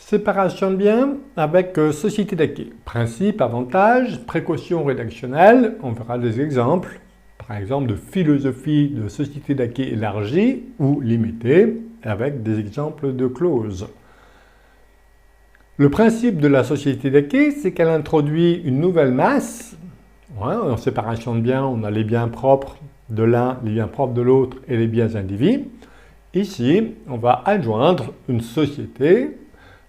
Séparation de biens avec société d'acquis. Principe, avantages, précautions rédactionnelles. On verra des exemples, par exemple de philosophie de société d'acquis élargie ou limitée, avec des exemples de clauses. Le principe de la société d'acquis, c'est qu'elle introduit une nouvelle masse. En séparation de biens, on a les biens propres de l'un, les biens propres de l'autre et les biens indivis. Ici, on va adjoindre une société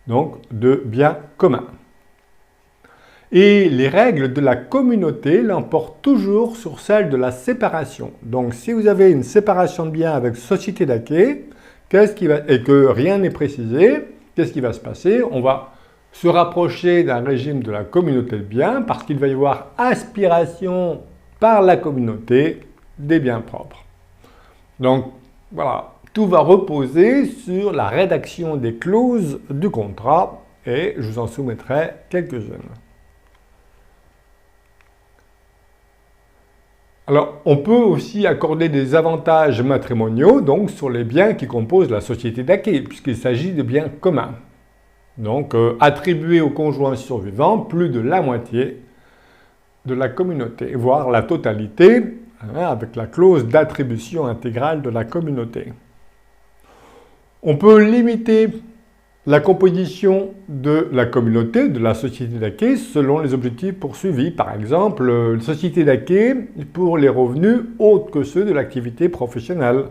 donc de biens communs. Et les règles de la communauté l'emportent toujours sur celles de la séparation. Donc si vous avez une séparation de biens avec société d'acquis, et que rien n'est précisé, qu'est-ce qui va se passer? On va se rapprocher d'un régime de la communauté de biens parce qu'il va y avoir aspiration par la communauté des biens propres. Donc voilà. Tout va reposer sur la rédaction des clauses du contrat et je vous en soumettrai quelques-unes. Alors, on peut aussi accorder des avantages matrimoniaux donc sur les biens qui composent la société d'acquis, puisqu'il s'agit de biens communs. Donc, attribuer au conjoint survivant plus de la moitié de la communauté, voire la totalité, avec la clause d'attribution intégrale de la communauté. On peut limiter la composition de la communauté, de la société d'acquis, selon les objectifs poursuivis. Par exemple, une société d'acquis pour les revenus autres que ceux de l'activité professionnelle.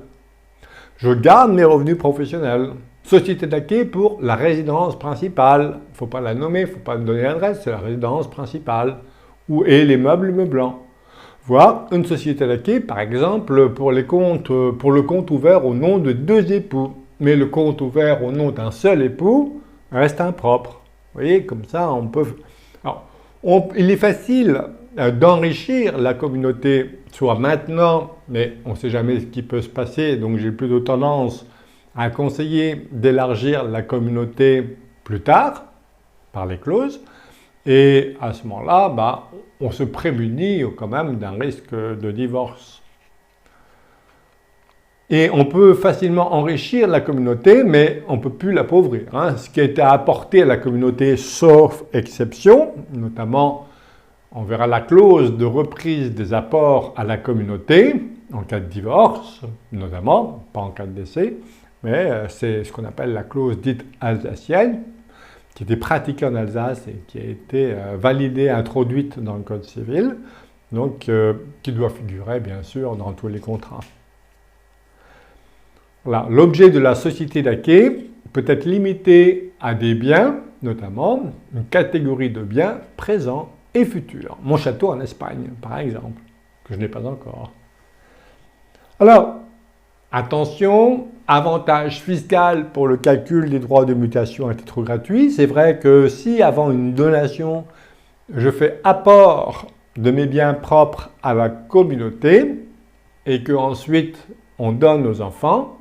Je garde mes revenus professionnels. Société d'acquis pour la résidence principale. Il ne faut pas la nommer, il ne faut pas donner l'adresse, c'est la résidence principale. Et les meubles meublants. Voire une société d'acquis, par exemple, pour le compte ouvert au nom de 2 époux. Mais le compte ouvert au nom d'un seul époux reste impropre. Vous voyez, comme ça, on peut... Alors, il est facile d'enrichir la communauté, soit maintenant, mais on ne sait jamais ce qui peut se passer, donc j'ai plutôt tendance à conseiller d'élargir la communauté plus tard, par les clauses, et à ce moment-là, on se prémunit quand même d'un risque de divorce. Et on peut facilement enrichir la communauté, mais on ne peut plus l'appauvrir. Ce qui a été apporté à la communauté, sauf exception, notamment, on verra la clause de reprise des apports à la communauté, en cas de divorce, notamment, pas en cas de décès, mais c'est ce qu'on appelle la clause dite alsacienne, qui était pratiquée en Alsace et qui a été validée, introduite dans le Code civil, donc qui doit figurer, bien sûr, dans tous les contrats. Voilà. L'objet de la société d'acquis peut être limité à des biens, notamment une catégorie de biens présents et futurs. Mon château en Espagne, par exemple, que je n'ai pas encore. Alors, attention, avantage fiscal pour le calcul des droits de mutation à titre gratuit. C'est vrai que si avant une donation, je fais apport de mes biens propres à la communauté et qu'ensuite on donne aux enfants,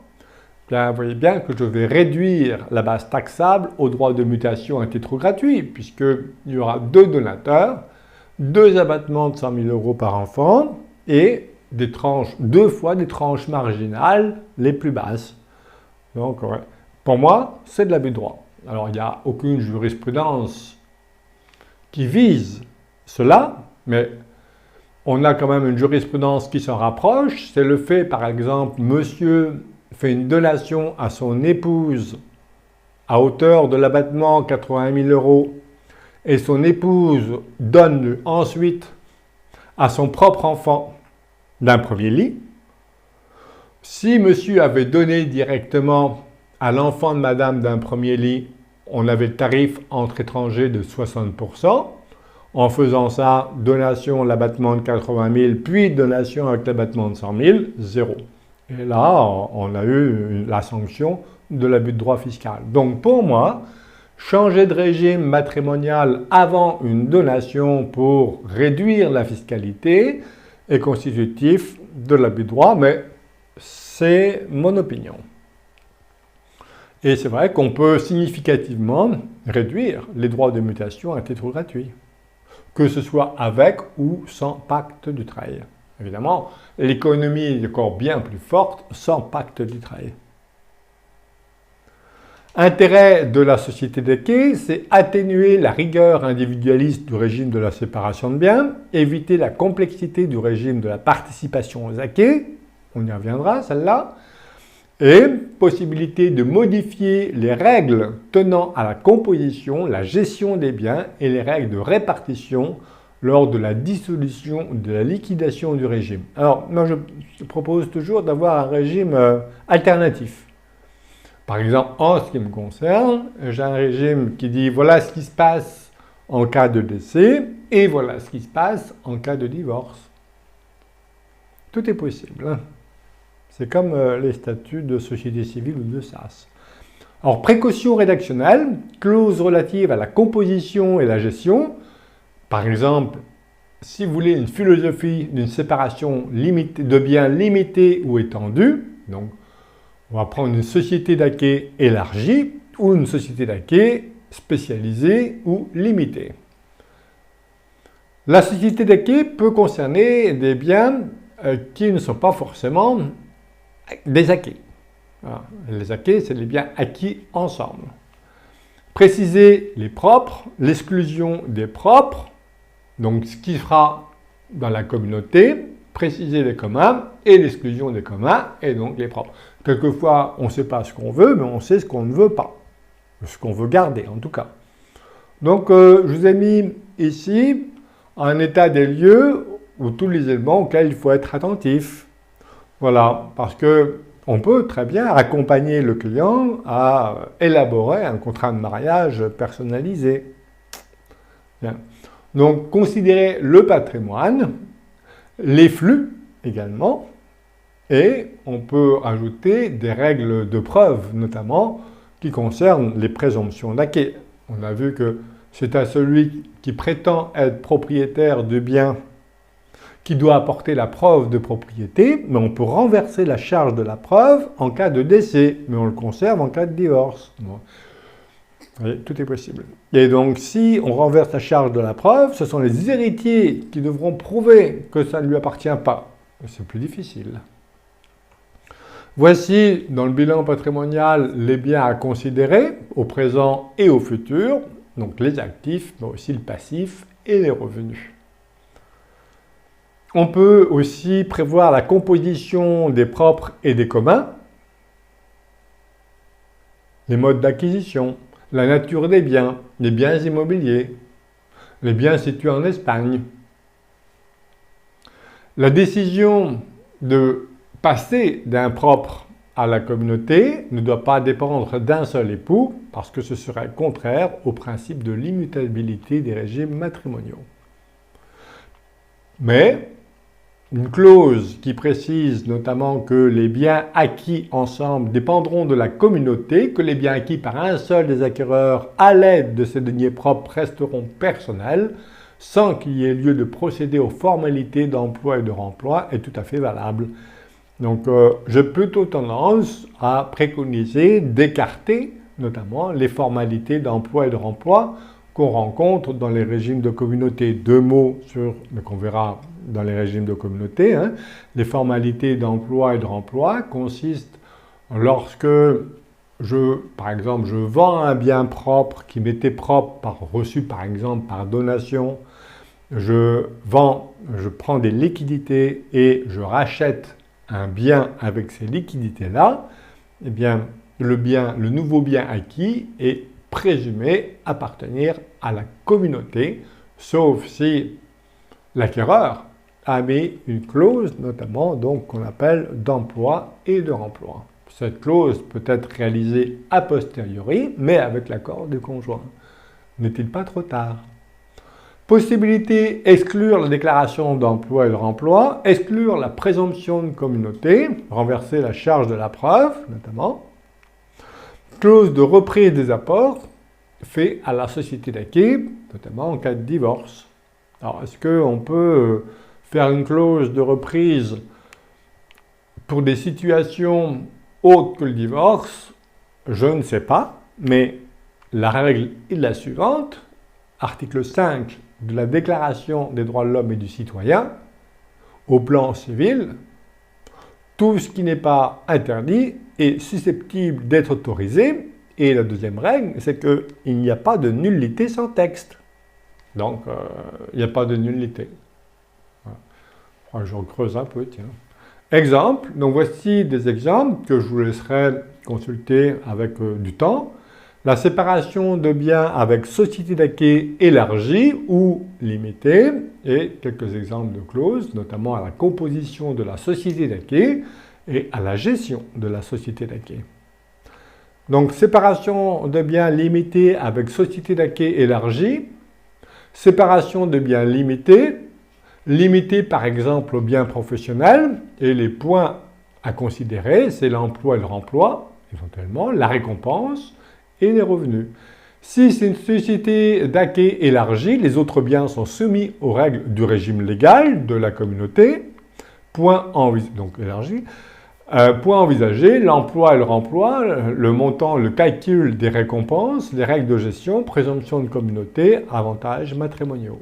bien, vous voyez bien que je vais réduire la base taxable aux droits de mutation à titre gratuit, puisqu'il y aura 2 donateurs, 2 abattements de 100 000 € par enfant et 2 fois des tranches marginales les plus basses. Donc, pour moi, c'est de l'abus de droit. Alors, il n'y a aucune jurisprudence qui vise cela, mais on a quand même une jurisprudence qui s'en rapproche. C'est le fait, par exemple, monsieur fait une donation à son épouse à hauteur de l'abattement 80 000 € et son épouse donne ensuite à son propre enfant d'un premier lit. Si monsieur avait donné directement à l'enfant de madame d'un premier lit, on avait le tarif entre étrangers de 60%. En faisant ça, donation, l'abattement de 80 000, puis donation avec l'abattement de 100 000, 0. Et là, on a eu la sanction de l'abus de droit fiscal. Donc pour moi, changer de régime matrimonial avant une donation pour réduire la fiscalité est constitutif de l'abus de droit, mais c'est mon opinion. Et c'est vrai qu'on peut significativement réduire les droits de mutation à titre gratuit, que ce soit avec ou sans pacte du travail. Évidemment, l'économie est encore bien plus forte sans pacte du travail. Intérêt de la société d'acquis, c'est atténuer la rigueur individualiste du régime de la séparation de biens, éviter la complexité du régime de la participation aux acquis, on y reviendra celle-là, et possibilité de modifier les règles tenant à la composition, la gestion des biens et les règles de répartition lors de la dissolution ou de la liquidation du régime. Alors, moi je propose toujours d'avoir un régime alternatif. Par exemple, en ce qui me concerne, j'ai un régime qui dit voilà ce qui se passe en cas de décès et voilà ce qui se passe en cas de divorce. Tout est possible, hein. C'est comme les statuts de société civile ou de SAS. Alors, précaution rédactionnelle, clause relative à la composition et la gestion. Par exemple, si vous voulez une philosophie d'une séparation de biens limitée ou étendue, donc on va prendre une société d'acquis élargie ou une société d'acquis spécialisée ou limitée. La société d'acquis peut concerner des biens qui ne sont pas forcément des acquis. Voilà. Les acquis, c'est les biens acquis ensemble. Préciser les propres, l'exclusion des propres, donc ce qui sera dans la communauté, préciser les communs et l'exclusion des communs et donc les propres. Quelquefois, on ne sait pas ce qu'on veut, mais on sait ce qu'on ne veut pas. Ce qu'on veut garder, en tout cas. Donc, je vous ai mis ici un état des lieux où tous les éléments auxquels il faut être attentif. Voilà, parce qu'on peut très bien accompagner le client à élaborer un contrat de mariage personnalisé. Bien. Donc, considérer le patrimoine, les flux également, et on peut ajouter des règles de preuve, notamment, qui concernent les présomptions d'acquis. On a vu que c'est à celui qui prétend être propriétaire de biens qui doit apporter la preuve de propriété, mais on peut renverser la charge de la preuve en cas de décès, mais on le conserve en cas de divorce. Bon. Oui, tout est possible. Et donc, si on renverse la charge de la preuve, ce sont les héritiers qui devront prouver que ça ne lui appartient pas. C'est plus difficile. Voici, dans le bilan patrimonial, les biens à considérer au présent et au futur, donc les actifs, mais aussi le passif et les revenus. On peut aussi prévoir la composition des propres et des communs, les modes d'acquisition, la nature des biens, les biens immobiliers, les biens situés en Espagne. La décision de passer d'un propre à la communauté ne doit pas dépendre d'un seul époux parce que ce serait contraire au principe de l'immutabilité des régimes matrimoniaux. Mais une clause qui précise notamment que les biens acquis ensemble dépendront de la communauté, que les biens acquis par un seul des acquéreurs à l'aide de ces deniers propres resteront personnels, sans qu'il y ait lieu de procéder aux formalités d'emploi et de remploi, est tout à fait valable. Donc, j'ai plutôt tendance à préconiser d'écarter notamment les formalités d'emploi et de remploi qu'on rencontre dans les régimes de communauté. Deux mots mais qu'on verra dans les régimes de communauté. Hein. Les formalités d'emploi et de remploi consistent lorsque par exemple, je vends un bien propre qui m'était propre, reçu par exemple par donation, je prends des liquidités et je rachète un bien avec ces liquidités-là, eh bien, le nouveau bien acquis est présumé appartenir à la communauté, sauf si l'acquéreur a mis une clause, notamment donc qu'on appelle d'emploi et de remploi. Cette clause peut être réalisée a posteriori, mais avec l'accord du conjoint. N'est-il pas trop tard? Possibilité exclure la déclaration d'emploi et de remploi, exclure la présomption de communauté, renverser la charge de la preuve, notamment. Clause de reprise des apports, fait à la société d'acquis, notamment en cas de divorce. Alors, est-ce qu'on peut faire une clause de reprise pour des situations autres que le divorce? Je ne sais pas, mais la règle est la suivante. Article 5 de la Déclaration des droits de l'homme et du citoyen, au plan civil, tout ce qui n'est pas interdit est susceptible d'être autorisé Et la deuxième règle, c'est qu'il n'y a pas de nullité sans texte. Donc, il n'y a pas de nullité. Voilà. Je creuse un peu, tiens. Exemple, donc voici des exemples que je vous laisserai consulter avec du temps. La séparation de biens avec société d'acquis élargie ou limitée, et quelques exemples de clauses, notamment à la composition de la société d'acquis et à la gestion de la société d'acquis. Donc, séparation de biens limitée avec société d'acquis élargie, séparation de biens limités, limité par exemple aux biens professionnels, et les points à considérer, c'est l'emploi et le remploi, éventuellement, la récompense et les revenus. Si c'est une société d'acquis élargie, les autres biens sont soumis aux règles du régime légal de la communauté, donc élargi. Point envisagé, l'emploi et le remploi, le montant, le calcul des récompenses, les règles de gestion, présomption de communauté, avantages matrimoniaux.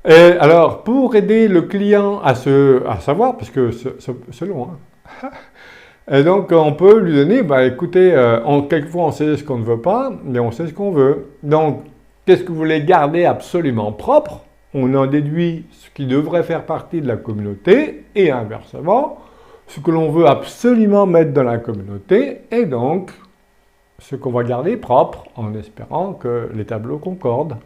Et alors, pour aider le client à savoir, parce que c'est long, hein. Et donc on peut lui donner, écoutez, quelquefois on sait ce qu'on ne veut pas, mais on sait ce qu'on veut. Donc, qu'est-ce que vous voulez garder absolument propre? On en déduit ce qui devrait faire partie de la communauté, et inversement, ce que l'on veut absolument mettre dans la communauté, et donc ce qu'on va garder propre, en espérant que les tableaux concordent.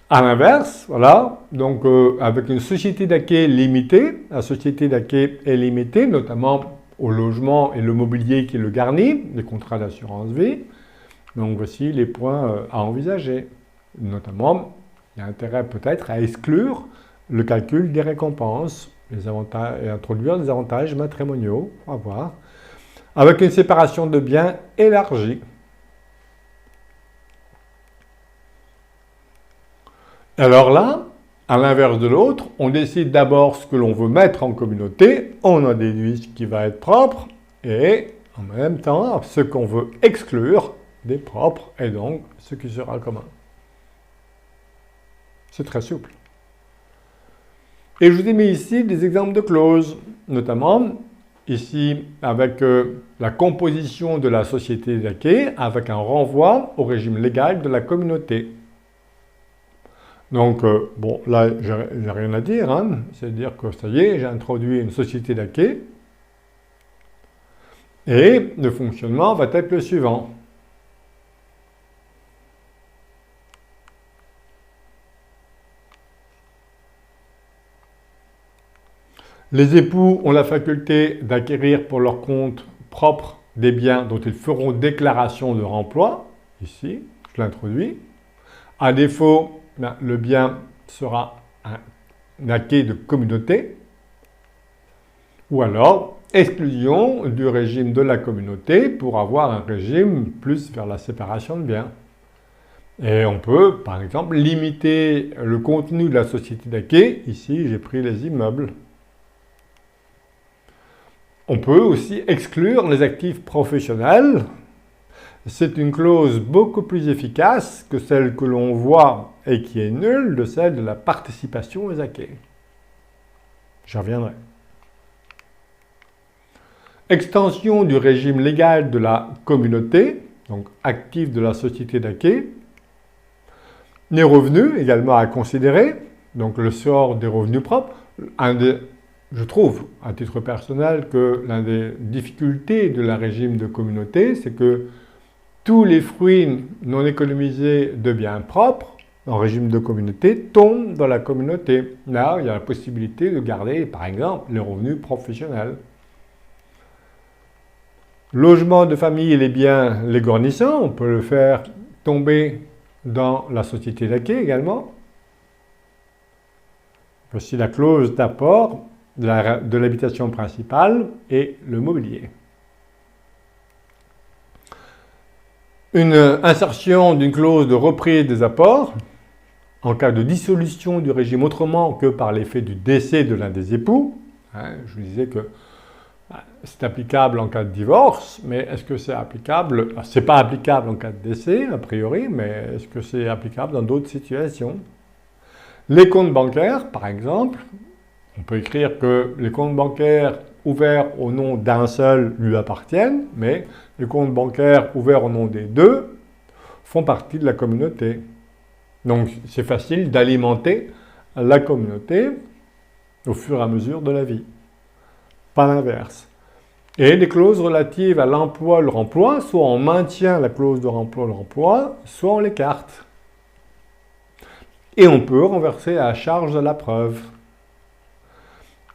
À l'inverse, voilà, donc avec une société d'acquis limitée, la société d'acquis est limitée, notamment au logement et le mobilier qui le garnit, les contrats d'assurance vie. Donc voici les points à envisager. Notamment, il y a intérêt peut-être à exclure le calcul des récompenses et introduire des avantages matrimoniaux, on va voir, avec une séparation de biens élargie. Alors là, à l'inverse de l'autre, on décide d'abord ce que l'on veut mettre en communauté, on en déduit ce qui va être propre, et en même temps, ce qu'on veut exclure des propres, et donc ce qui sera commun. C'est très souple. Et je vous ai mis ici des exemples de clauses, notamment ici avec la composition de la société d'acquis, avec un renvoi au régime légal de la communauté. Donc, bon, là, j'ai rien à dire, hein. C'est-à-dire que ça y est, j'ai introduit une société d'acquis, et le fonctionnement va être le suivant. Les époux ont la faculté d'acquérir pour leur compte propre des biens dont ils feront déclaration de remploi, ici, je l'introduis. À défaut, le bien sera un acquis de communauté, ou alors exclusion du régime de la communauté pour avoir un régime plus vers la séparation de biens. Et on peut, par exemple, limiter le contenu de la société d'acquis. Ici, j'ai pris les immeubles. On peut aussi exclure les actifs professionnels. C'est une clause beaucoup plus efficace que celle que l'on voit et qui est nulle de celle de la participation aux acquis. J'y reviendrai. Extension du régime légal de la communauté, donc actif de la société d'acquis. Les revenus également à considérer, donc le sort des revenus propres. Je trouve, à titre personnel, que l'une des difficultés de la régime de communauté, c'est que tous les fruits non économisés de biens propres, en régime de communauté, tombent dans la communauté. Là, il y a la possibilité de garder, par exemple, les revenus professionnels. Logement de famille et les biens les garnissants, on peut le faire tomber dans la société d'acquis également. Voici la clause d'apport de l'habitation principale et le mobilier. Une insertion d'une clause de reprise des apports en cas de dissolution du régime autrement que par l'effet du décès de l'un des époux. Je vous disais que c'est applicable en cas de divorce, mais est-ce que c'est applicable? C'est pas applicable en cas de décès, a priori, mais est-ce que c'est applicable dans d'autres situations? Les comptes bancaires, par exemple, on peut écrire que les comptes bancaires ouverts au nom d'un seul lui appartiennent, mais les comptes bancaires ouverts au nom des deux font partie de la communauté. Donc c'est facile d'alimenter la communauté au fur et à mesure de la vie, pas l'inverse. Et les clauses relatives à l'emploi, le remploi, soit on maintient la clause de remploi, le remploi, soit on l'écarte. Et on peut renverser à la charge de la preuve.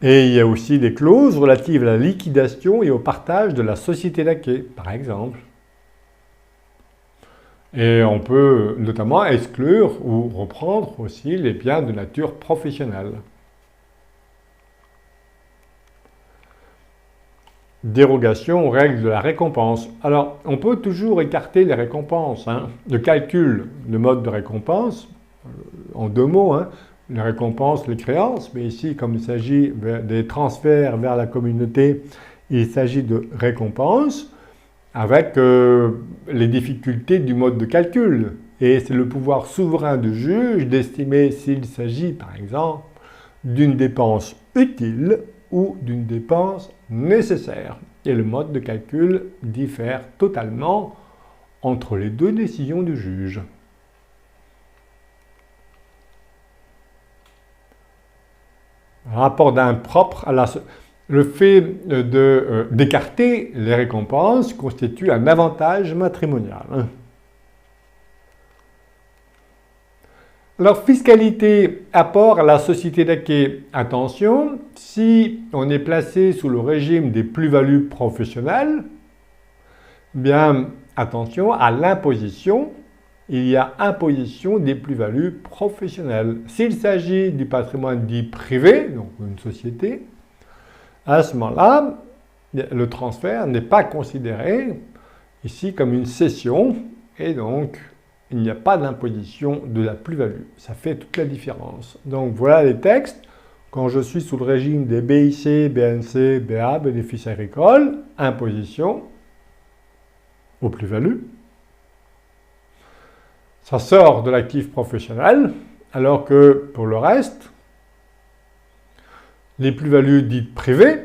Et il y a aussi des clauses relatives à la liquidation et au partage de la société laquée, par exemple. Et on peut notamment exclure ou reprendre aussi les biens de nature professionnelle. Dérogation aux règles de la récompense. Alors, on peut toujours écarter les récompenses. Le calcul, le mode de récompense, en deux mots, les récompenses, les créances, mais ici, comme il s'agit des transferts vers la communauté, il s'agit de récompenses avec les difficultés du mode de calcul. Et c'est le pouvoir souverain du juge d'estimer s'il s'agit, par exemple, d'une dépense utile ou d'une dépense nécessaire. Et le mode de calcul diffère totalement entre les deux décisions du juge. Rapport d'impropre à la... Le fait d'écarter les récompenses constitue un avantage matrimonial. Alors, fiscalité, apport à la société laquée. Attention, si on est placé sous le régime des plus-values professionnelles, bien, attention à l'imposition. Il y a imposition des plus-values professionnelles. S'il s'agit du patrimoine dit privé, donc une société, à ce moment-là, le transfert n'est pas considéré ici comme une cession et donc il n'y a pas d'imposition de la plus-value. Ça fait toute la différence. Donc voilà les textes. Quand je suis sous le régime des BIC, BNC, BA, bénéfices agricoles, imposition aux plus-values. Ça sort de l'actif professionnel, alors que pour le reste, les plus-values dites privées,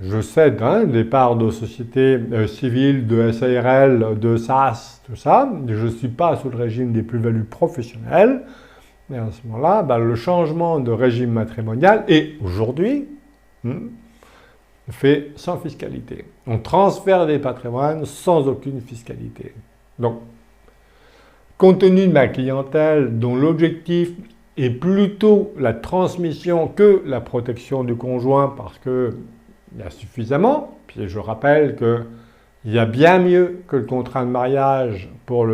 je cède des parts de sociétés civiles, de SARL, de SAS, tout ça, je ne suis pas sous le régime des plus-values professionnelles, mais à ce moment-là, le changement de régime matrimonial est aujourd'hui fait sans fiscalité. On transfère des patrimoines sans aucune fiscalité. Donc, compte tenu de ma clientèle dont l'objectif est plutôt la transmission que la protection du conjoint parce qu'il y a suffisamment, puis je rappelle qu'il y a bien mieux que le contrat de mariage pour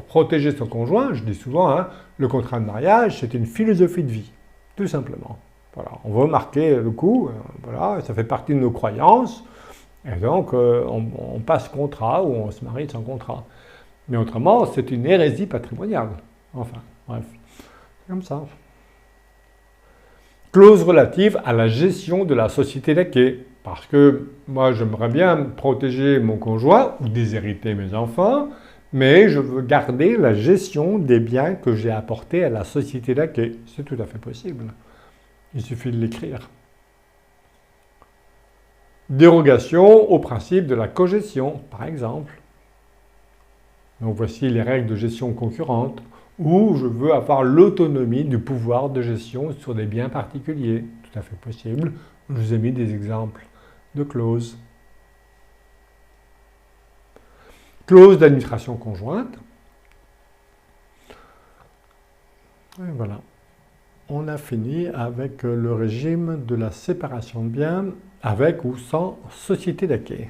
protéger son conjoint, je dis souvent, le contrat de mariage c'est une philosophie de vie, tout simplement. Voilà, on veut marquer le coup, voilà, ça fait partie de nos croyances, et donc on passe contrat ou on se marie sans contrat. Mais autrement, c'est une hérésie patrimoniale. Enfin, bref, c'est comme ça. Clause relative à la gestion de la société laquée. Parce que moi, j'aimerais bien protéger mon conjoint ou déshériter mes enfants, mais je veux garder la gestion des biens que j'ai apportés à la société laquée. C'est tout à fait possible. Il suffit de l'écrire. Dérogation au principe de la cogestion, par exemple. Donc voici les règles de gestion concurrente, où je veux avoir l'autonomie du pouvoir de gestion sur des biens particuliers. Tout à fait possible. Je vous ai mis des exemples de clauses. Clause d'administration conjointe. Et voilà. On a fini avec le régime de la séparation de biens avec ou sans société d'acquis.